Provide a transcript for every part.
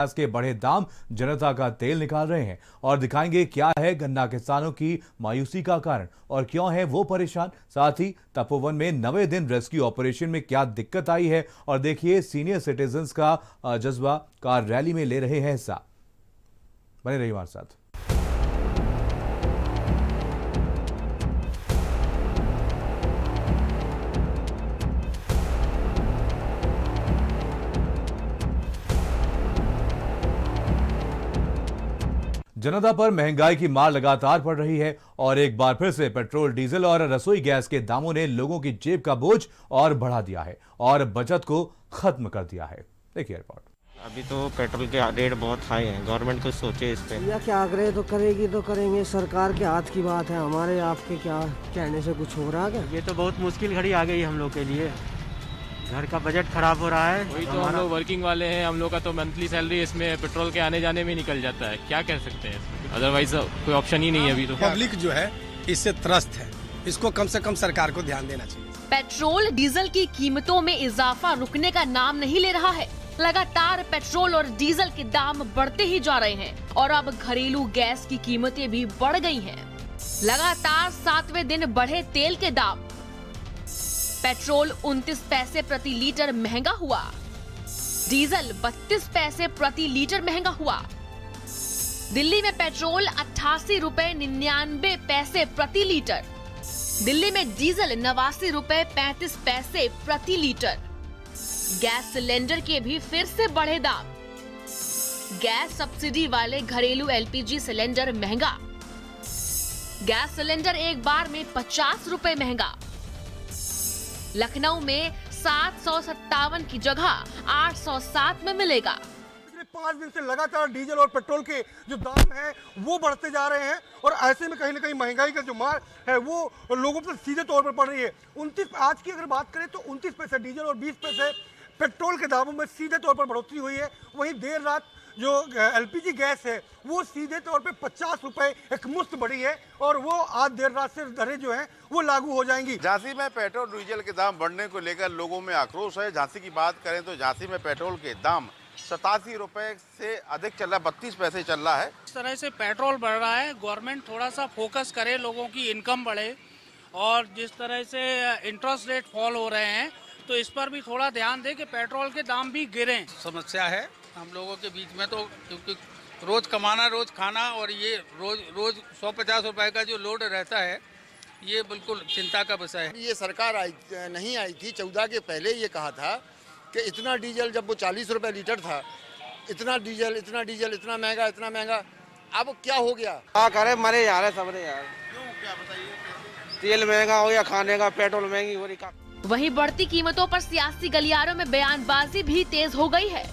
Gas के बढ़े दाम जनता का तेल निकाल रहे हैं और दिखाएंगे क्या है गन्ना किसानों की मायूसी का कारण और क्यों है वो परेशान। साथ ही तपोवन में 90 दिन रेस्क्यू ऑपरेशन में क्या दिक्कत आई है और देखिए सीनियर सिटीजन्स का जज्बा कार रैली में ले रहे हैं हिस्सा। बने रहिए हमारे साथ। जनता पर महंगाई की मार लगातार पड़ रही है और एक बार फिर से पेट्रोल, डीजल और रसोई गैस के दामों ने लोगों की जेब का बोझ और बढ़ा दिया है और बचत को खत्म कर दिया है। देखिए रिपोर्ट। अभी तो पेट्रोल के रेट बहुत हाई हैं, गवर्नमेंट कुछ सोचे इस पे। या क्या करे तो करेगी तो करेंगे, सरकार के हाथ की बात है, हमारे आपके क्या कहने से कुछ हो रहा है क्या? ये तो बहुत मुश्किल घड़ी आ गई हम लोग के लिए, घर का बजट खराब हो रहा है। वही तो हम लोग वर्किंग वाले हैं, हम लोग का तो मंथली सैलरी इसमें पेट्रोल के आने जाने में निकल जाता है, क्या कह सकते हैं, अदरवाइज कोई ऑप्शन ही नहीं है अभी तो। पब्लिक जो है इससे त्रस्त है, इसको कम से कम सरकार को ध्यान देना चाहिए। पेट्रोल डीजल की कीमतों में इजाफा रुकने का नाम नहीं ले रहा है। लगातार पेट्रोल और डीजल के दाम बढ़ते ही जा रहे हैं और अब घरेलू गैस की कीमतें भी बढ़ गई हैं। लगातार 7वें दिन बढ़े तेल के दाम। पेट्रोल 29 पैसे प्रति लीटर महंगा हुआ, डीजल 32 पैसे प्रति लीटर महंगा हुआ। दिल्ली में पेट्रोल 88 रुपए 99 पैसे प्रति लीटर, दिल्ली में डीजल 89 रुपए 35 पैसे प्रति लीटर। गैस सिलेंडर के भी फिर से बढ़े दाम। गैस सब्सिडी वाले घरेलू एलपीजी सिलेंडर महंगा, गैस सिलेंडर एक बार में 50 रुपए महंगा। लखनऊ में 757 की जगह 807 में मिलेगा। पिछले 5 दिन से लगातार डीजल और पेट्रोल के जो दाम हैं वो बढ़ते जा रहे हैं और ऐसे में कहीं ना कहीं महंगाई का जो मार है वो लोगों पर सीधे तौर पर पड़ रही है। 29 आज की अगर बात करें तो 29 पैसे डीजल और 20 पैसे पेट्रोल के दामों में सीधे तौर पर बढ़ोतरी हुई है। वहीं देर रात जो एलपीजी गैस है वो सीधे तौर पे 50 रुपए एक मुश्त बढ़ी है और वो आज देर रात से दरें जो हैं वो लागू हो जाएंगी। झांसी में पेट्रोल डीजल के दाम बढ़ने को लेकर लोगों में आक्रोश है। झांसी की बात करें तो झांसी में पेट्रोल के दाम 87 रुपए से अधिक चल रहा है, 32 पैसे चल रहा है। इस तरह से पेट्रोल बढ़ रहा है, गवर्नमेंट थोड़ा सा फोकस करे, लोगों की इनकम बढ़े और जिस तरह से इंटरेस्ट रेट फॉल हो रहे हैं तो इस पर भी थोड़ा ध्यान दे कि पेट्रोल के दाम भी गिरें। समस्या है हम लोगों के बीच में, तो क्योंकि रोज कमाना रोज खाना और ये रोज 150 रुपए का जो लोड रहता है ये बिल्कुल चिंता का विषय है। ये सरकार नहीं आई थी 14 के पहले ये कहा था कि इतना डीजल, जब वो 40 रुपए लीटर था, इतना डीजल इतना महंगा, अब क्या हो गया? क्या करे, मरे जा रहे सबरे यार। क्यों, क्या बताइए? तेल महंगा हो गया, खाने का पेट्रोल महंगी हो रही। वहीं बढ़ती कीमतों पर सियासी गलियारों में बयानबाजी भी तेज हो गई है।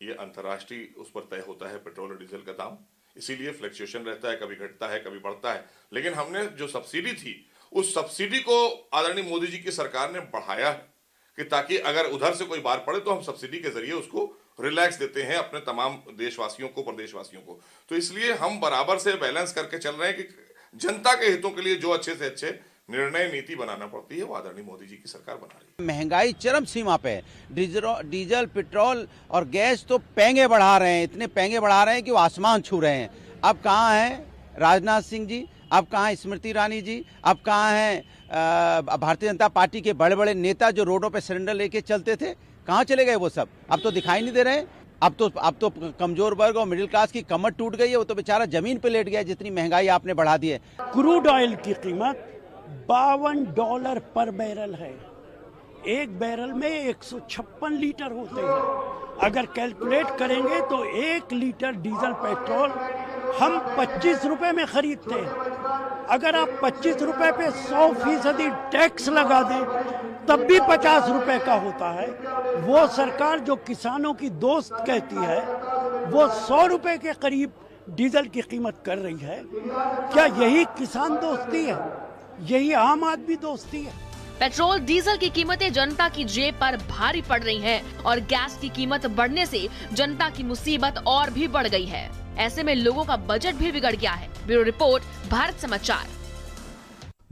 ये अंतर्राष्ट्रीय उस पर तय होता है पेट्रोल और डीजल का दाम, इसीलिए फ्लक्चुएशन रहता है, कभी घटता है कभी बढ़ता है। लेकिन हमने जो सब्सिडी थी उस सब्सिडी को आदरणीय मोदी जी की सरकार ने बढ़ाया है कि ताकि अगर उधर से कोई बार पड़े तो हम सब्सिडी के जरिए उसको रिलैक्स देते हैं अपने तमाम देशवासियों को, प्रदेशवासियों को। तो इसलिए हम बराबर से बैलेंस करके चल रहे हैं कि जनता के हितों के लिए जो अच्छे से अच्छे निर्णय नीति बनाना पड़ती है वो आदरणीय मोदी जी की सरकार बना रही है। महंगाई चरम सीमा पे है। डीजल पेट्रोल और गैस तो महंगे बढ़ा रहे हैं, इतने महंगे बढ़ा रहे हैं कि वो आसमान छू रहे हैं। अब कहाँ हैं राजनाथ सिंह जी, अब कहाँ है स्मृति ईरानी जी, अब कहाँ हैं भारतीय जनता पार्टी के बड़े बड़े नेता जो रोडों पे सिलेंडर लेके चलते थे, कहाँ चले गए वो सब? अब तो दिखाई नहीं दे रहे। अब तो कमजोर वर्ग और मिडिल क्लास की कमर टूट गई है, वो तो बेचारा जमीन पे लेट गया जितनी महंगाई आपने बढ़ा दी है। क्रूड ऑयल की कीमत $52 पर बैरल है। एक बैरल में 156 लीटर होते हैं। अगर कैलकुलेट करेंगे तो 1 लीटर डीजल पेट्रोल हम 25 रुपए में खरीदते हैं। अगर आप 25 रुपए पे 100% टैक्स लगा दें तब भी 50 रुपए का होता है। वो सरकार जो किसानों की दोस्त कहती है वो 100 रुपए के करीब डीजल की कीमत कर रही है। क्या यही किसान दोस्ती है? यही आम आदमी दोस्ती है? पेट्रोल डीजल की कीमतें जनता की जेब पर भारी पड़ रही हैं और गैस की कीमत बढ़ने से जनता की मुसीबत और भी बढ़ गई है। ऐसे में लोगों का बजट भी बिगड़ गया है। ब्यूरो रिपोर्ट, भारत समाचार।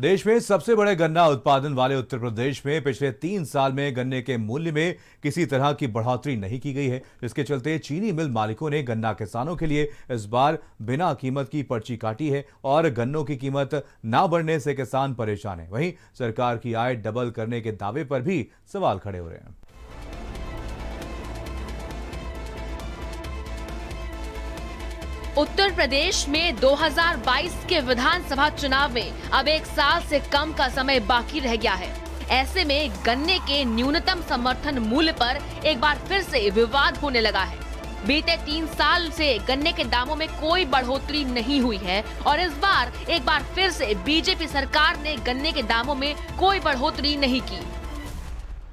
देश में सबसे बड़े गन्ना उत्पादन वाले उत्तर प्रदेश में पिछले 3 साल में गन्ने के मूल्य में किसी तरह की बढ़ोतरी नहीं की गई है, जिसके चलते चीनी मिल मालिकों ने गन्ना किसानों के लिए इस बार बिना कीमत की पर्ची काटी है और गन्नों की कीमत ना बढ़ने से किसान परेशान है। वहीं सरकार की आय डबल करने के दावे पर भी सवाल खड़े हो रहे हैं। उत्तर प्रदेश में 2022 के विधानसभा चुनाव में अब 1 साल से कम का समय बाकी रह गया है। ऐसे में गन्ने के न्यूनतम समर्थन मूल्य पर एक बार फिर से विवाद होने लगा है। बीते 3 साल से गन्ने के दामों में कोई बढ़ोतरी नहीं हुई है और इस बार एक बार फिर से बीजेपी सरकार ने गन्ने के दामों में कोई बढ़ोतरी नहीं की।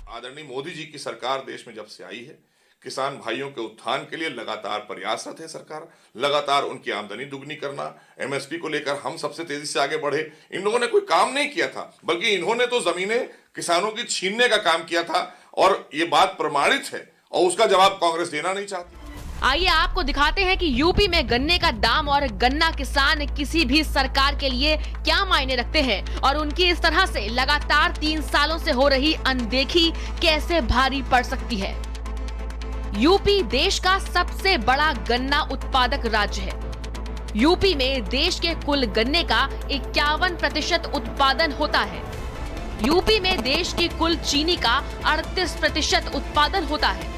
आदरणीय मोदी जी की सरकार देश में जब से आई है, किसान भाइयों के उत्थान के लिए लगातार प्रयासरत है। सरकार लगातार उनकी आमदनी दुगनी करना, एमएसपी को लेकर हम सबसे तेजी से आगे बढ़े। इन लोगों ने कोई काम नहीं किया था, बल्कि इन्होंने तो जमीनें किसानों की छीनने का काम किया था और ये बात प्रमाणित है और उसका जवाब कांग्रेस देना नहीं चाहती। आइए आपको दिखाते हैं कि यूपी में गन्ने का दाम और गन्ना किसान किसी भी सरकार के लिए क्या मायने रखते हैं और उनकी इस तरह से लगातार 3 सालों से हो रही अनदेखी कैसे भारी पड़ सकती है। यूपी देश का सबसे बड़ा गन्ना उत्पादक राज्य है। यूपी में देश के कुल गन्ने का 51% उत्पादन होता है। यूपी में देश की कुल चीनी का 38% उत्पादन होता है।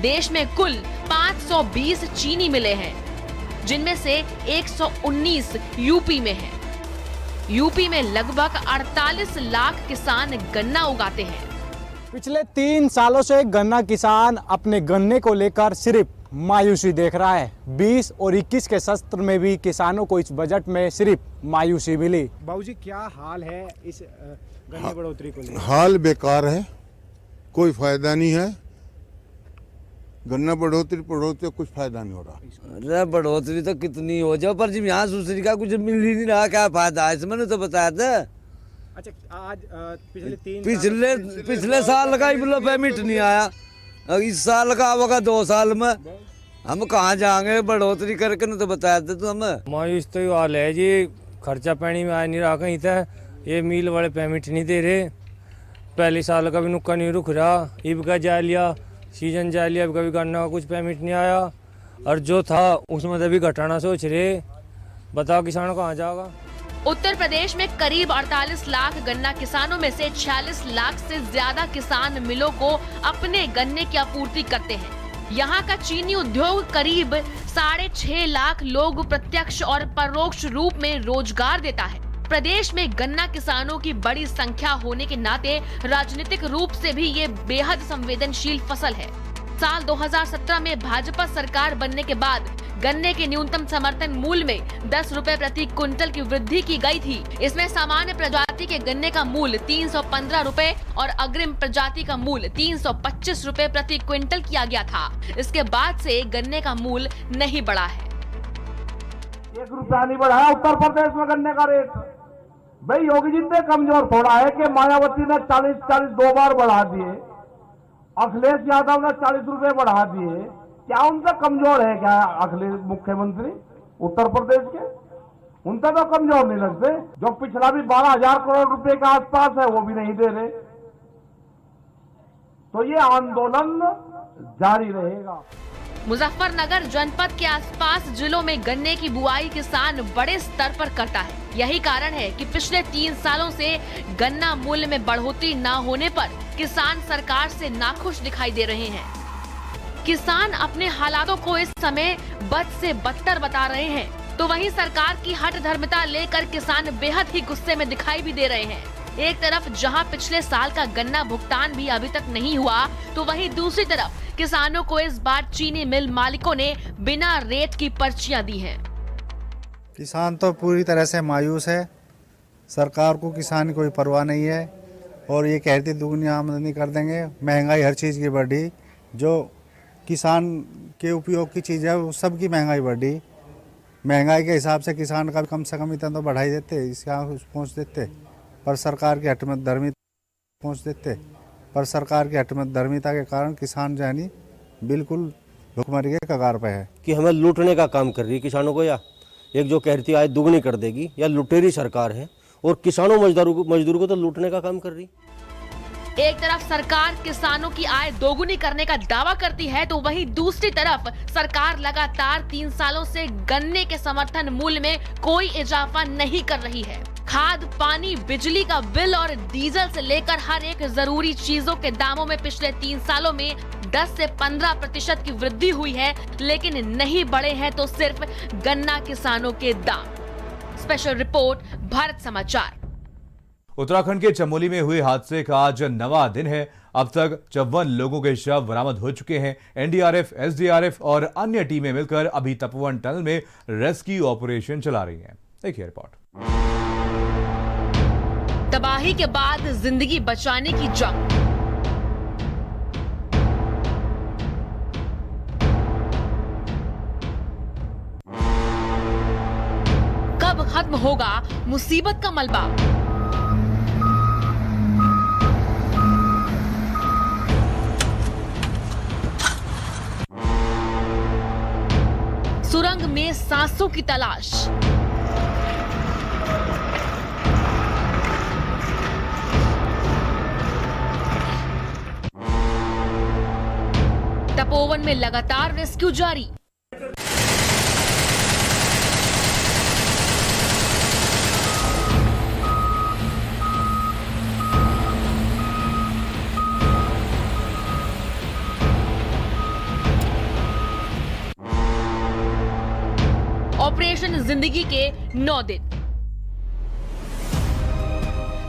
देश में कुल 520 चीनी मिलें हैं, जिनमें से 119 यूपी में हैं। यूपी में लगभग 48 लाख किसान गन्ना उगाते हैं। पिछले 3 सालों से गन्ना किसान अपने गन्ने को लेकर सिर्फ मायूसी देख रहा है। 20 और 21 के सत्र में भी किसानों को इस बजट में सिर्फ मायूसी मिली। बाबूजी, क्या हाल है इस गन्ने बढ़ोतरी को लेकर? हाल बेकार है, कोई फायदा नहीं है। गन्ना बढ़ोतरी कुछ फायदा नहीं हो रहा। अरे बढ़ोतरी तो कितनी हो जाए, पर जब यहाँ दूसरी का कुछ मिल ही नहीं रहा, क्या फायदा है इसमें? तो बताया था। अच्छा, आज पिछले साल का ही पेमेंट नहीं आया, इस साल का होगा 2 साल में। हम कहाँ जाएंगे बढ़ोतरी करके? न तो बताया था तू हमें। मायूस तो हाल है जी, खर्चा पानी में आ नहीं रहा कहीं था। ये मिल वाले पेमेंट नहीं दे रहे। पहले साल का भी नुक्का नहीं रुक रहा, ईब का जा लिया, सीजन जा लिया, कभी गन्ना का कुछ पेमेंट नहीं आया और जो था उसमें तो भी घटाना सोच रहे। बताओ किसान कहाँ जाएगा? उत्तर प्रदेश में करीब 48 लाख गन्ना किसानों में से 46 लाख से ज्यादा किसान मिलों को अपने गन्ने की आपूर्ति करते हैं। यहाँ का चीनी उद्योग करीब 6.5 लाख लोग प्रत्यक्ष और परोक्ष रूप में रोजगार देता है। प्रदेश में गन्ना किसानों की बड़ी संख्या होने के नाते राजनीतिक रूप से भी ये बेहद संवेदनशील फसल है। साल 2017 में भाजपा सरकार बनने के बाद गन्ने के न्यूनतम समर्थन मूल्य में 10 रुपए प्रति क्विंटल की वृद्धि की गई थी। इसमें सामान्य प्रजाति के गन्ने का मूल्य 315 रुपए और अग्रिम प्रजाति का मूल्य 325 रुपए प्रति क्विंटल किया गया था। इसके बाद से गन्ने का मूल्य नहीं बढ़ा है। 1 रुपया नहीं बढ़ाया उत्तर प्रदेश में गन्ने का रेट। भाई योगी जी ने कमजोर थोड़ा है कि मायावती ने 40 2 बार बढ़ा दिए, अखिलेश यादव ने 40 रुपए बढ़ा दिए। क्या उनका कमजोर है क्या अखिलेश मुख्यमंत्री उत्तर प्रदेश के? उनका तो कमजोर नहीं लगते। जो पिछला भी 12,000 करोड़ रुपए के आसपास है वो भी नहीं दे रहे। तो ये आंदोलन जारी रहेगा। मुजफ्फरनगर जनपद के आसपास जिलों में गन्ने की बुआई किसान बड़े स्तर पर करता है। यही कारण है कि पिछले 3 सालों से गन्ना मूल्य में बढ़ोतरी न होने पर किसान सरकार से नाखुश दिखाई दे रहे हैं। किसान अपने हालातों को इस समय बद से बदतर बता रहे हैं, तो वहीं सरकार की हठ धर्मिता लेकर किसान बेहद ही गुस्से में दिखाई भी दे रहे हैं। एक तरफ जहां पिछले साल का गन्ना भुगतान भी अभी तक नहीं हुआ, तो वहीं दूसरी तरफ किसानों को इस बार चीनी मिल मालिकों ने बिना रेट की पर्चियां दी हैं। किसान तो पूरी तरह से मायूस है। सरकार को किसान की कोई परवाह नहीं है और ये कहती दुगनी आमदनी कर देंगे। महंगाई हर चीज़ की बढ़ी, जो किसान के उपयोग की चीज़ है वो सब की महंगाई बढ़ी। महंगाई के हिसाब से किसान का कम से कम इतना तो बढ़ाई देते, इसके यहाँ पहुँच देते, पर सरकार की हटमत धर्मिता पहुँच देते। पर सरकार की हटमत धर्मिता के कारण किसान जानी बिल्कुल भुखमरी के कगार पे है कि हमें लूटने का काम कर रही है किसानों को, या एक जो कहती आय दुगनी कर देगी, या लुटेरी सरकार है और किसानों मजदूरों को तो लूटने का काम कर रही। एक तरफ सरकार किसानों की आय दोगुनी करने का दावा करती है तो वहीं दूसरी तरफ सरकार लगातार 3 सालों से गन्ने के समर्थन मूल्य में कोई इजाफा नहीं कर रही है। खाद, पानी, बिजली का बिल और डीजल से लेकर हर एक जरूरी चीजों के दामों में पिछले 3 सालों में 10 से 15% की वृद्धि हुई है, लेकिन नहीं बढ़े हैं तो सिर्फ गन्ना किसानों के दाम। स्पेशल रिपोर्ट, भारत समाचार। उत्तराखंड के चमोली में हुए हादसे का आज नवा दिन है। अब तक 54 लोगों के शव बरामद हो चुके हैं। एनडीआरएफ, एसडीआरएफ और अन्य टीमें मिलकर अभी तपोवन टनल में रेस्क्यू ऑपरेशन चला रही हैं। देखिए रिपोर्ट। तबाही के बाद जिंदगी बचाने की जंग। कब खत्म होगा मुसीबत का मलबा? सुरंग में सांसों की तलाश। तपोवन में लगातार रेस्क्यू जारी। ऑपरेशन जिंदगी के 9 दिन।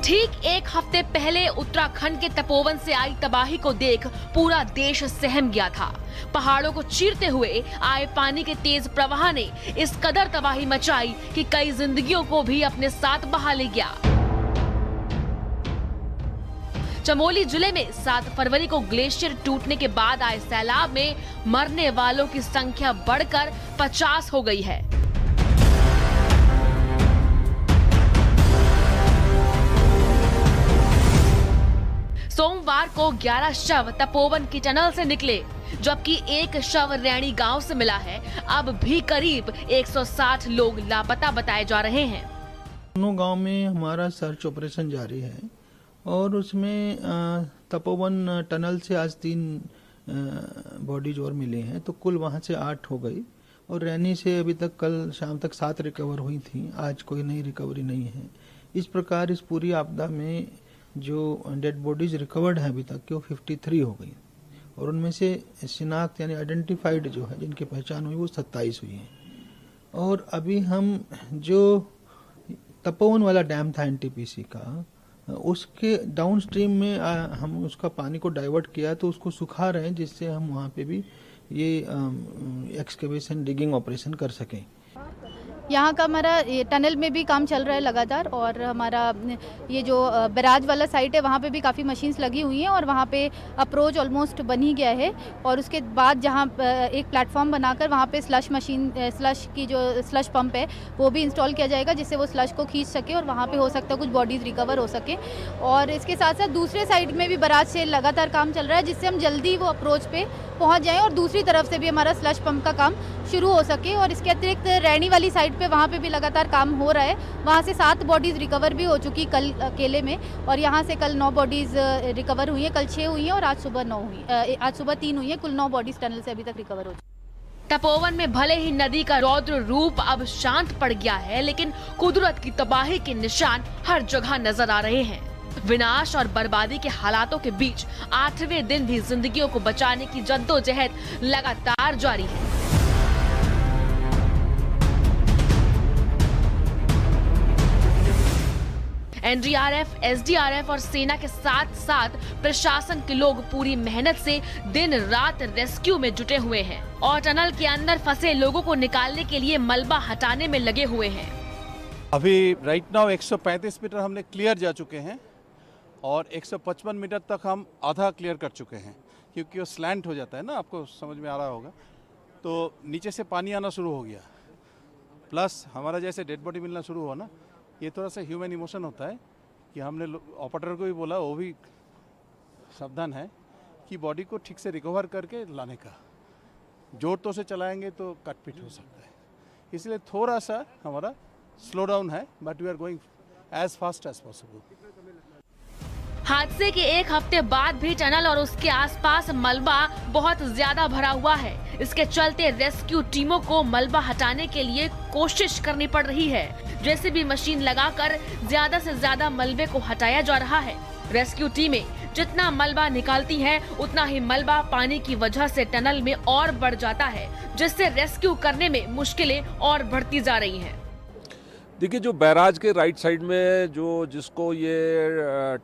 ठीक एक हफ्ते पहले उत्तराखंड के तपोवन से आई तबाही को देख पूरा देश सहम गया था। पहाड़ों को चीरते हुए आए पानी के तेज प्रवाह ने इस कदर तबाही मचाई कि कई जिंदगियों को भी अपने साथ बहा ले गया। चमोली जिले में 7 फरवरी को ग्लेशियर टूटने के बाद आए सैलाब में मरने वालों की संख्या बढ़कर 50 हो गई है। सोमवार को 11 शव तपोवन की टनल से निकले, जबकि एक शव रैणी गांव से मिला है। अब भी करीब 160 लोग लापता बताए जा रहे हैं। दोनों गांव में हमारा सर्च ऑपरेशन जारी है और उसमें तपोवन टनल से आज 3 बॉडीज और मिले हैं, तो कुल वहां से 8 हो गई। और रैनी से अभी तक कल शाम तक 7 रिकवर हुई थी, आज कोई नई रिकवरी नहीं है। इस प्रकार इस पूरी आपदा में जो डेड बॉडीज रिकवर्ड हैं अभी तक की वो 53 हो गई और उनमें से शिनाख्त यानी आइडेंटिफाइड जो है जिनकी पहचान हुई वो 27 हुई है। और अभी हम जो तपोवन वाला डैम था एनटीपीसी का, उसके डाउन स्ट्रीम में हम उसका पानी को डाइवर्ट किया तो उसको सुखा रहे हैं, जिससे हम वहाँ पे भी ये एक्सकेवेशन डिगिंग ऑपरेशन कर सकें। यहाँ का हमारा टनल में भी काम चल रहा है लगातार और हमारा ये जो बैराज वाला साइट है वहाँ पे भी काफ़ी मशीन्स लगी हुई हैं और वहाँ पे अप्रोच ऑलमोस्ट बन ही गया है। और उसके बाद जहाँ एक प्लेटफॉर्म बनाकर वहाँ पे स्लश की जो स्लश पंप है वो भी इंस्टॉल किया जाएगा, जिससे वो स्लश को खींच सके और वहाँ पे हो सकता है कुछ बॉडीज़ रिकवर हो सके। और इसके साथ साथ दूसरे साइड में भी बैराज से लगातार काम चल रहा है, जिससे हम जल्दी वो अप्रोच पे पहुँच जाएँ और दूसरी तरफ से भी हमारा स्लश पंप का काम शुरू हो सके। और इसके अतिरिक्त रैनी वाली साइड पे वहाँ पे भी लगातार काम हो रहा है। वहाँ से 7 बॉडीज़ रिकवर भी हो चुकी कल अकेले में, और यहाँ से कल 9 बॉडीज़ रिकवर हुई है। कल 6 हुई हैं और आज सुबह 9 हुई, आज सुबह 3 हुई है। कुल 9 बॉडीज़ टनल से अभी तक रिकवर हो चुकी। तपोवन में भले ही नदी का रौद्र रूप अब शांत पड़ गया है, लेकिन कुदरत की तबाही के निशान हर जगह नजर आ रहे हैं। विनाश और बर्बादी के हालातों के बीच 8वें दिन भी जिंदगियों को बचाने की जद्दोजहद लगातार जारी है। एनडीआरएफ, एसडीआरएफ और सेना के साथ साथ प्रशासन के लोग पूरी मेहनत से दिन रात रेस्क्यू में जुटे हुए हैं और टनल के अंदर फंसे लोगों को निकालने के लिए मलबा हटाने में लगे हुए हैं। अभी राइट नाउ 135 मीटर हमने क्लियर जा चुके हैं और 155 मीटर तक हम आधा क्लियर कर चुके हैं, क्योंकि वो स्लैंट हो जाता है ना, आपको समझ में आ रहा होगा। तो नीचे से पानी आना शुरू हो गया, प्लस हमारा जैसे डेड बॉडी मिलना शुरू हुआ ना, ये थोड़ा सा ह्यूमन इमोशन होता है कि हमने ऑपरेटर को भी बोला, वो भी सावधान है कि बॉडी को ठीक से रिकवर करके लाने का। जोर तो से चलाएंगे तो कट पिट हो सकता है, इसलिए थोड़ा सा हमारा स्लो डाउन है, but we are going as fast as possible. हादसे के एक हफ्ते बाद भी टनल और उसके आसपास मलबा बहुत ज्यादा भरा हुआ है। इसके चलते रेस्क्यू टीमों को मलबा हटाने के लिए कोशिश करनी पड़ रही है। जेसीबी मशीन लगाकर ज्यादा से ज्यादा मलबे को हटाया जा रहा है। रेस्क्यू टीमें जितना मलबा निकालती हैं, उतना ही मलबा पानी की वजह से टनल में और बढ़ जाता है, जिससे रेस्क्यू करने में मुश्किलें और बढ़ती जा रही हैं। देखिए, जो बैराज के राइट साइड में जिसको ये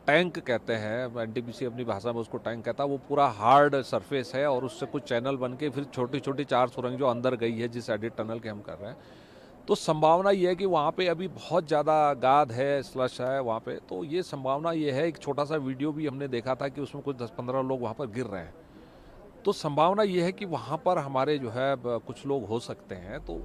टैंक कहते हैं, एनटीपीसी अपनी भाषा में उसको टैंक कहता है, वो पूरा हार्ड सरफेस है और उससे कुछ चैनल बन के फिर छोटी छोटी 4 सुरंग जो अंदर गई है जिस एडिट टनल के हम कर रहे हैं, तो संभावना ये है कि वहाँ पे अभी बहुत ज़्यादा गाद है, स्लश है वहाँ पे। तो ये संभावना ये है, एक छोटा सा वीडियो भी हमने देखा था कि उसमें कुछ 10-15 लोग वहाँ पर गिर रहे हैं। तो संभावना ये है कि वहाँ पर हमारे जो है कुछ लोग हो सकते हैं। तो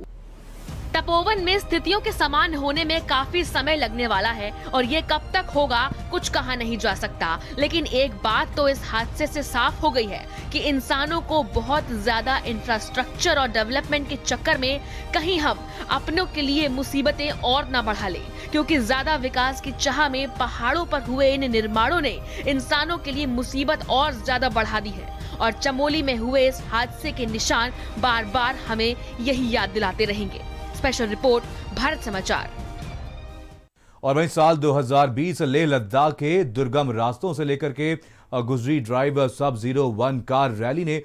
तपोवन में स्थितियों के समान होने में काफी समय लगने वाला है और ये कब तक होगा कुछ कहा नहीं जा सकता। लेकिन एक बात तो इस हादसे से साफ हो गई है कि इंसानों को बहुत ज्यादा इंफ्रास्ट्रक्चर और डेवलपमेंट के चक्कर में कहीं हम अपनों के लिए मुसीबतें और न बढ़ा लें, क्योंकि ज्यादा विकास की चाह में पहाड़ों पर हुए इन निर्माणों ने इंसानों के लिए मुसीबत और ज्यादा बढ़ा दी है। और चमोली में हुए इस हादसे के निशान बार बार हमें यही याद दिलाते रहेंगे। स्पेशल रिपोर्ट, भारत समाचार। और वहीं साल 2020 लेह लद्दाख के दुर्गम रास्तों से लेकर के गुजरी ड्राइव Sub-01 कार रैली ने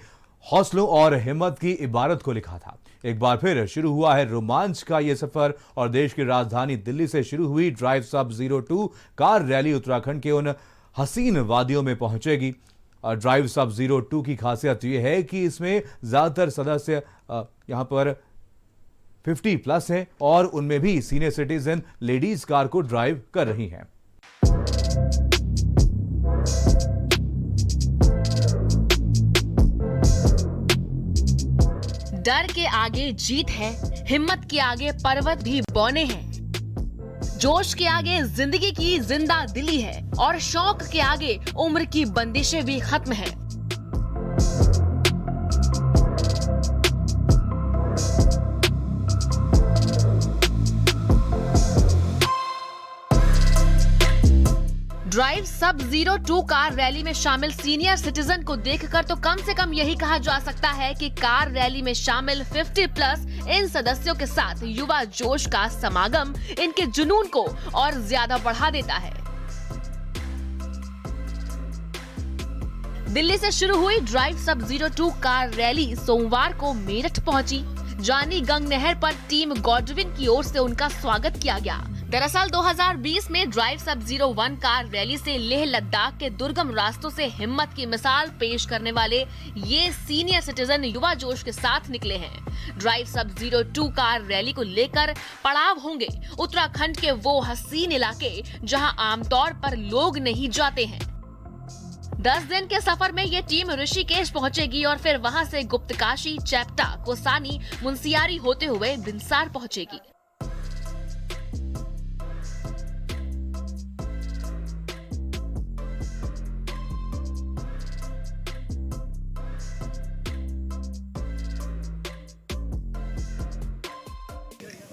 हौसलों और हिम्मत की इबारत को लिखा था। एक बार फिर शुरू हुआ है रोमांच का ये सफर और देश की राजधानी दिल्ली से शुरू हुई drive Sub-02 car rally Uttarakhand के उन हसीन वादियों में पहुंचेगी। ड्राइव Sub-02 की खासियत यह है कि इसमें ज्यादातर सदस्य यहां पर 50+ हैं और उनमें भी सीनियर सिटीजन लेडीज कार को ड्राइव कर रही हैं। डर के आगे जीत है, हिम्मत के आगे पर्वत भी बौने हैं, जोश के आगे जिंदगी की जिंदा दिली है और शौक के आगे उम्र की बंदिशें भी खत्म है। ड्राइव Sub-02 कार रैली में शामिल सीनियर सिटीजन को देखकर तो कम से कम यही कहा जा सकता है कि कार रैली में शामिल 50+ इन सदस्यों के साथ युवा जोश का समागम इनके जुनून को और ज्यादा बढ़ा देता है। दिल्ली से शुरू हुई ड्राइव Sub-02 कार रैली सोमवार को मेरठ पहुंची। जानी गंग नहर पर टीम गॉडविन की ओर से उनका स्वागत किया गया। दरअसल 2020 में ड्राइव Sub-01 कार रैली से लेह लद्दाख के दुर्गम रास्तों से हिम्मत की मिसाल पेश करने वाले ये सीनियर सिटीजन युवा जोश के साथ निकले हैं। ड्राइव Sub-02 कार रैली को लेकर पड़ाव होंगे उत्तराखंड के वो हसीन इलाके जहां आमतौर पर लोग नहीं जाते हैं। 10 दिन के सफर में ये टीम ऋषिकेश पहुंचेगी और फिर वहां से गुप्तकाशी, चैप्टा, कोसानी, मुंसियारी होते हुए बिनसार पहुंचेगी।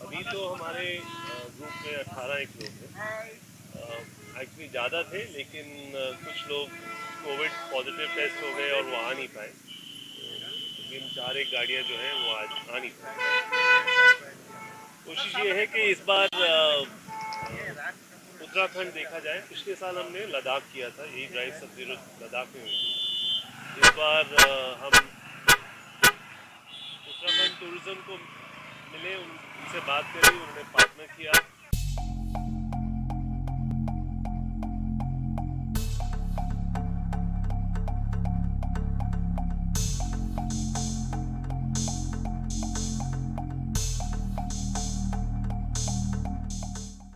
अभी तो हमारे ग्रुप में 18 एक लोग हैं। एक्चुअली ज़्यादा थे, लेकिन कुछ लोग कोविड पॉजिटिव टेस्ट हो गए और वो आ नहीं पाए। लेकिन 4 एक गाड़ियाँ जो हैं वो आज आ नहीं पाए। कोशिश ये है कि इस बार उत्तराखंड देखा जाए। पिछले साल हमने लद्दाख किया था, यही ड्राइव Sub-02 लद्दाख में हुई थी। इस बार हम उत्तराखंड टूरिज्म को मिले, उनसे बात करी, उन्होंने पार्टनर किया।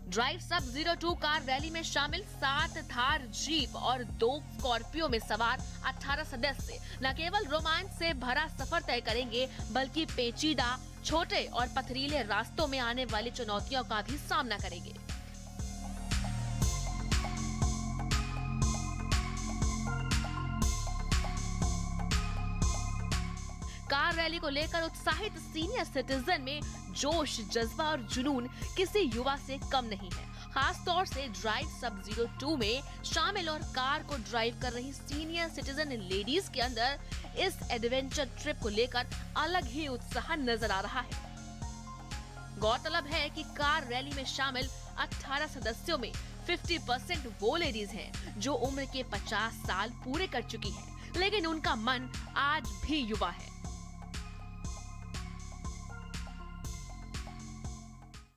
ड्राइव Sub-02 कार रैली में शामिल 7 थार जीप और 2 स्कॉर्पियो में सवार 18 सदस्य न केवल रोमांच से भरा सफर तय करेंगे, बल्कि पेचीदा, छोटे और पथरीले रास्तों में आने वाली चुनौतियों का भी सामना करेंगे। कार रैली को लेकर उत्साहित सीनियर सिटीजन में जोश, जज्बा और जुनून किसी युवा से कम नहीं है। खास तौर से ड्राइव सब 02 में शामिल और कार को ड्राइव कर रही सीनियर सिटीजन लेडीज के अंदर इस एडवेंचर ट्रिप को लेकर अलग ही उत्साह नजर आ रहा है। गौरतलब है कि कार रैली में शामिल 18 सदस्यों में 50% वो लेडीज हैं जो उम्र के 50 साल पूरे कर चुकी हैं, लेकिन उनका मन आज भी युवा है।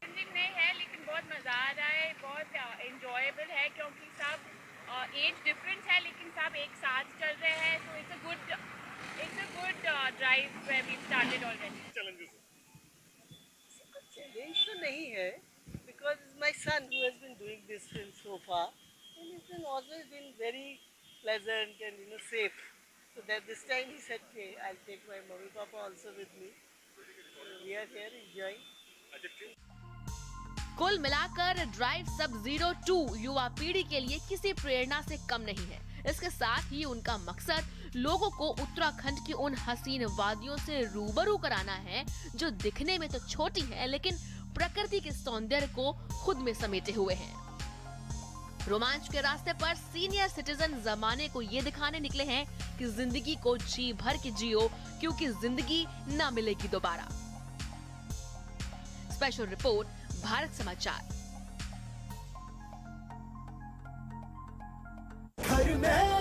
नहीं है, लेकिन बहुत मजा आ रहा है, बहुत एंजॉयबल है क्योंकि सब एज डिफरेंस है लेकिन सब एक साथ चल रहे हैं, तो it's a good drive where we started already. Challenge तो नहीं है, because it's my son who has been doing this film so far, and it's been always been very pleasant and safe. So that this time he said, "Okay, I'll take my mummy papa also with me." So we are here enjoying. कुल मिलाकर drive सब 02 युवा पीढ़ी के लिए किसी प्रेरणा से कम नहीं है। इसके साथ ही उनका मकसद लोगों को उत्तराखंड की उन हसीन वादियों से रूबरू कराना है जो दिखने में तो छोटी है लेकिन प्रकृति के सौंदर्य को खुद में समेटे हुए हैं। रोमांच के रास्ते पर सीनियर सिटीजन जमाने को ये दिखाने निकले हैं कि जिंदगी को जी भर के जियो, क्योंकि जिंदगी न मिलेगी दोबारा। स्पेशल रिपोर्ट, भारत समाचार। घर में